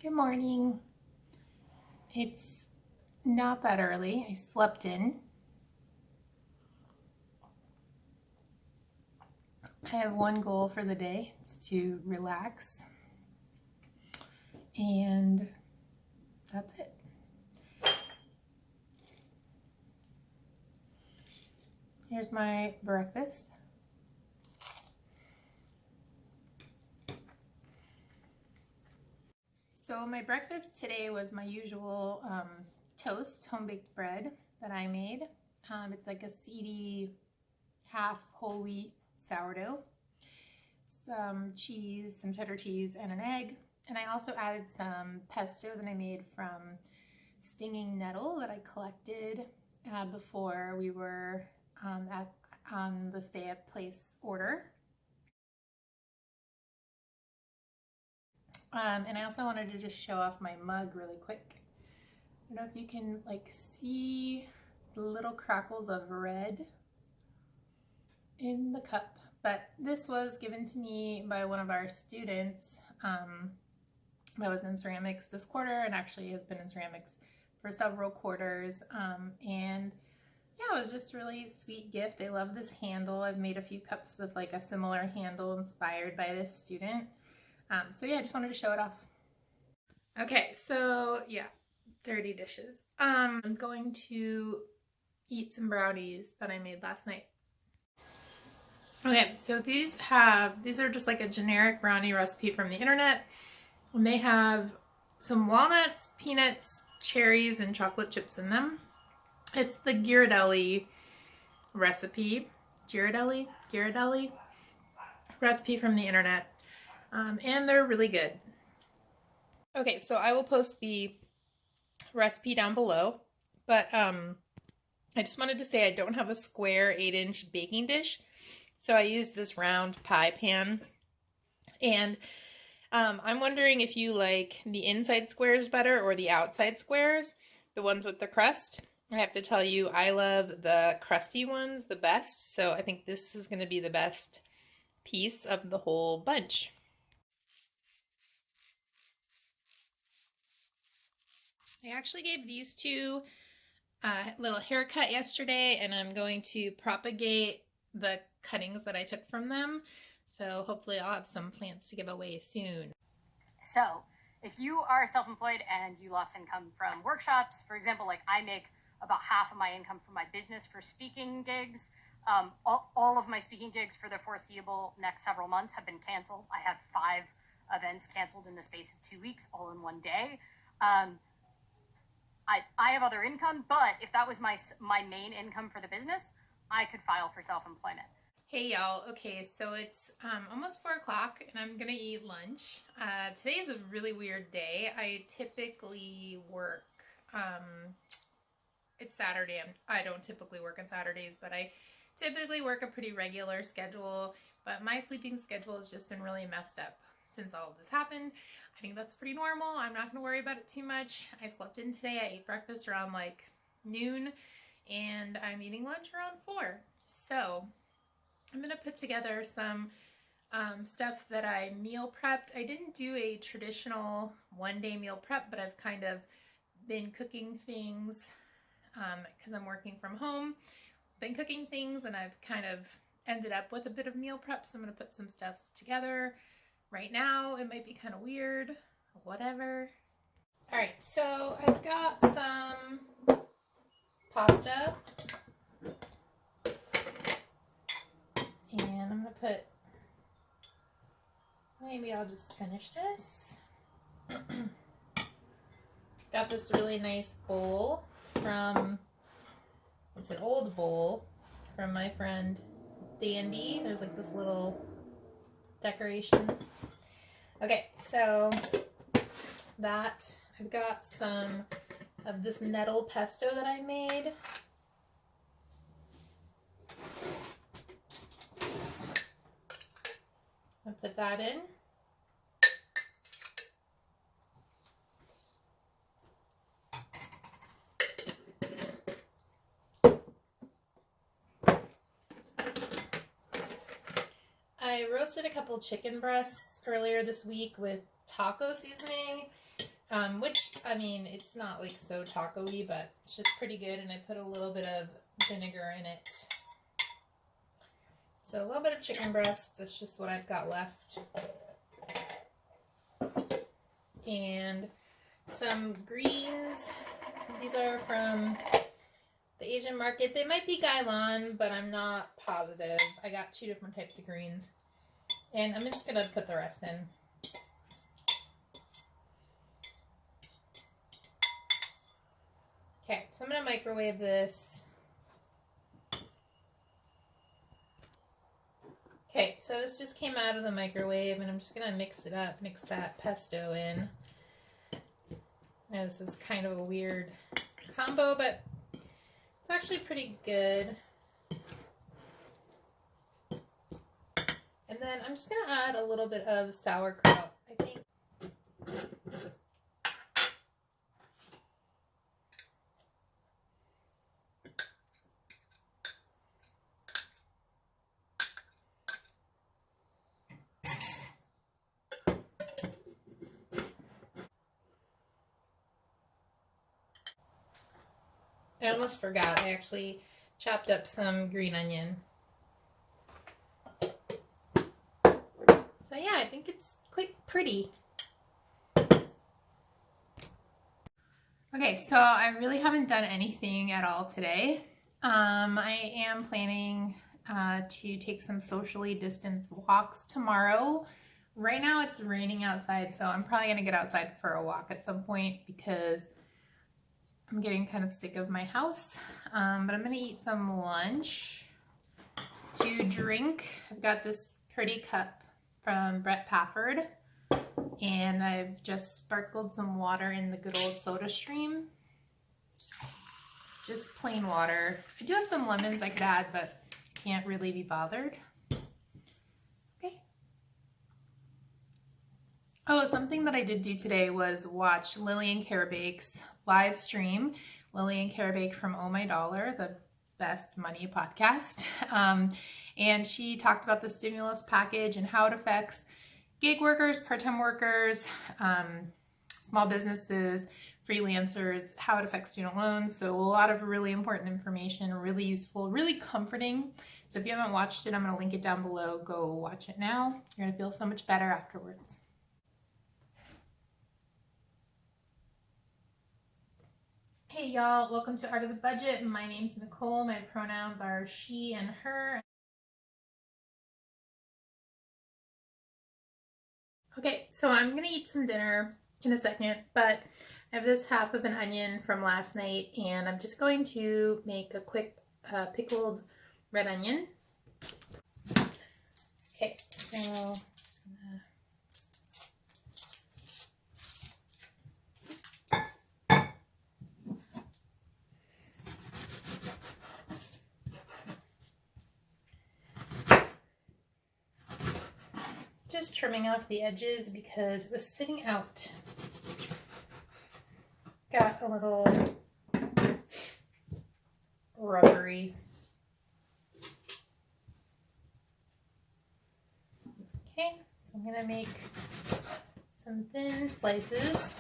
Good morning. It's not that early. I slept in. I have one goal for the day. It's to relax. And that's it. Here's my breakfast. So my breakfast today was my usual toast, home-baked bread that I made. It's like a seedy, half whole wheat sourdough, some cheese, some cheddar cheese, and an egg. And I also added some pesto that I made from stinging nettle that I collected before we were on the stay-at-place order. And I also wanted to just show off my mug really quick. I don't know if you can see the little crackles of red in the cup, but this was given to me by one of our students that was in ceramics this quarter and actually has been in ceramics for several quarters. And yeah, it was just a really sweet gift. I love this handle. I've made a few cups with like a similar handle inspired by this student. So yeah, I just wanted to show it off. Okay, so yeah, dirty dishes. I'm going to eat some brownies that I made last night. Okay, so these are just like a generic brownie recipe from the internet. And they have some walnuts, peanuts, cherries, and chocolate chips in them. It's the Ghirardelli recipe. Ghirardelli recipe from the internet. And they're really good. Okay, so I will post the recipe down below, but I just wanted to say I don't have a square 8-inch baking dish, so I used this round pie pan. And I'm wondering if you like the inside squares better or the outside squares, the ones with the crust. I have to tell you, I love the crusty ones the best, so I think this is going to be the best piece of the whole bunch. I actually gave these two a little haircut yesterday, and I'm going to propagate the cuttings that I took from them. So hopefully I'll have some plants to give away soon. So if you are self-employed and you lost income from workshops, for example, like I make about half of my income from my business for speaking gigs. All of my speaking gigs for the foreseeable next several months have been canceled. I have 5 events canceled in the space of 2 weeks, all in one day. I have other income, but if that was my main income for the business, I could file for self-employment. Hey y'all, okay, so it's almost 4 o'clock and I'm gonna eat lunch. Today is a really weird day. I typically work, it's Saturday. I don't typically work on Saturdays, but I typically work a pretty regular schedule, but my sleeping schedule has just been really messed up since all of this happened. I think that's pretty normal. I'm not gonna worry about it too much. I slept in today. I ate breakfast around like noon and I'm eating lunch around 4. So I'm gonna put together some stuff that I meal prepped. I didn't do a traditional one-day meal prep, but I've kind of been cooking things because I'm working from home. Been cooking things and I've kind of ended up with a bit of meal prep, so I'm gonna put some stuff together right now. It might be kind of weird, whatever. All right, so I've got some pasta. And I'm gonna put, maybe I'll just finish this. Got this really nice bowl from, it's an old bowl from my friend Dandee. There's like this little decoration. Okay, so that, I've got some of this nettle pesto that I made. I'll put that in. I roasted a couple chicken breasts earlier this week with taco seasoning. which, I mean, it's not like so taco-y, but it's just pretty good. And I put a little bit of vinegar in it. So a little bit of chicken breast. That's just what I've got left. And some greens. These are from the Asian market. They might be Gailan, but I'm not positive. I got 2 different types of greens. And I'm just going to put the rest in. Okay, so I'm going to microwave this. Okay, so this just came out of the microwave, and I'm just going to mix it up, mix that pesto in. I know this is kind of a weird combo, but it's actually pretty good. And then I'm just going to add a little bit of sauerkraut, I think. I almost forgot. I actually chopped up some green onion. So yeah, I think it's quite pretty. Okay, so I really haven't done anything at all today. I am planning to take some socially distanced walks tomorrow. Right now it's raining outside, so I'm probably gonna get outside for a walk at some point because I'm getting kind of sick of my house. But I'm gonna eat some lunch. To drink, I've got this pretty cup from pafford, and I've just sparkled some water in the good old soda stream. It's just plain water. I do have some lemons I could add, but can't really be bothered. Okay. Oh, something that I did do today was watch Lillian Carabake's live stream. Lillian Carabake from Oh My Dollar, the best money podcast. And she talked about the stimulus package and how it affects gig workers, part-time workers, small businesses, freelancers, how it affects student loans. So a lot of really important information, really useful, really comforting. So if you haven't watched it, I'm going to link it down below. Go watch it now. You're going to feel so much better afterwards. Hey y'all, welcome to Art of the Budget. My name's Nicole. My pronouns are she and her. Okay, so I'm gonna eat some dinner in a second, but I have this half of an onion from last night, and I'm just going to make a quick pickled red onion. Okay, so just gonna... Just trimming off the edges because it was sitting out. Got a little rubbery. Okay, so I'm gonna make some thin slices.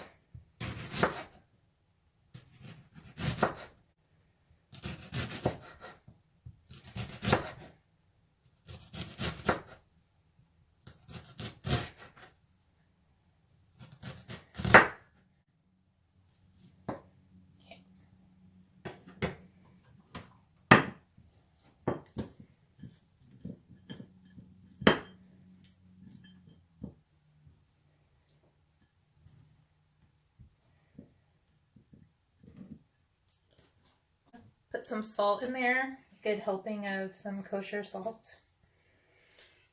Put some salt in there, good helping of some kosher salt.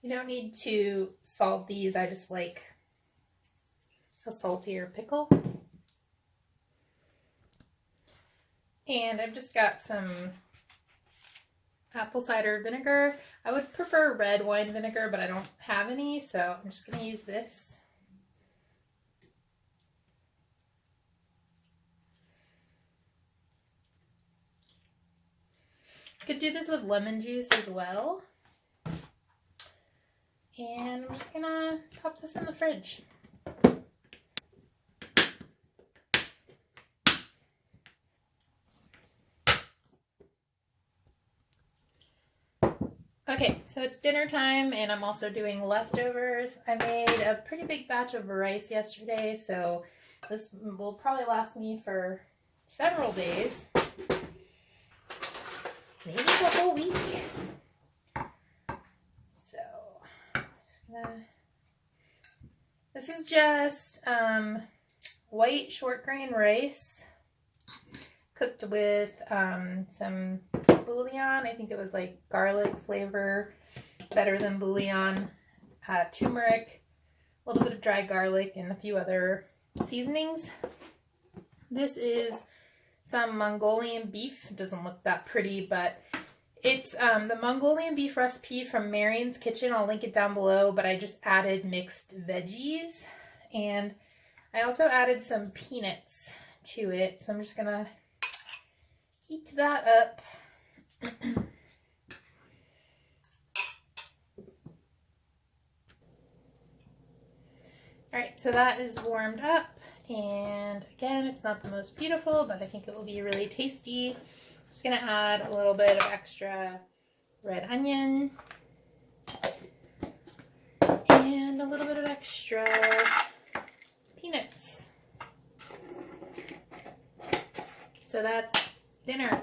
You don't need to salt these, I just like a saltier pickle. And I've just got some apple cider vinegar. I would prefer red wine vinegar, but I don't have any, so I'm just going to use this. Could do this with lemon juice as well. And I'm just gonna pop this in the fridge. Okay, so it's dinner time and I'm also doing leftovers. I made a pretty big batch of rice yesterday, so this will probably last me for several days. Maybe the whole week. So, this is just white short grain rice cooked with some bouillon. I think it was like garlic flavor, better than bouillon, turmeric, a little bit of dry garlic, and a few other seasonings. This is some Mongolian beef. It doesn't look that pretty, but it's the Mongolian beef recipe from Marion's Kitchen. I'll link it down below, but I just added mixed veggies, and I also added some peanuts to it, so I'm just gonna heat that up. Alright, so that is warmed up, and again, it's not the most beautiful, but I think it will be really tasty. I'm just going to add a little bit of extra red onion, and a little bit of extra peanuts. So that's dinner.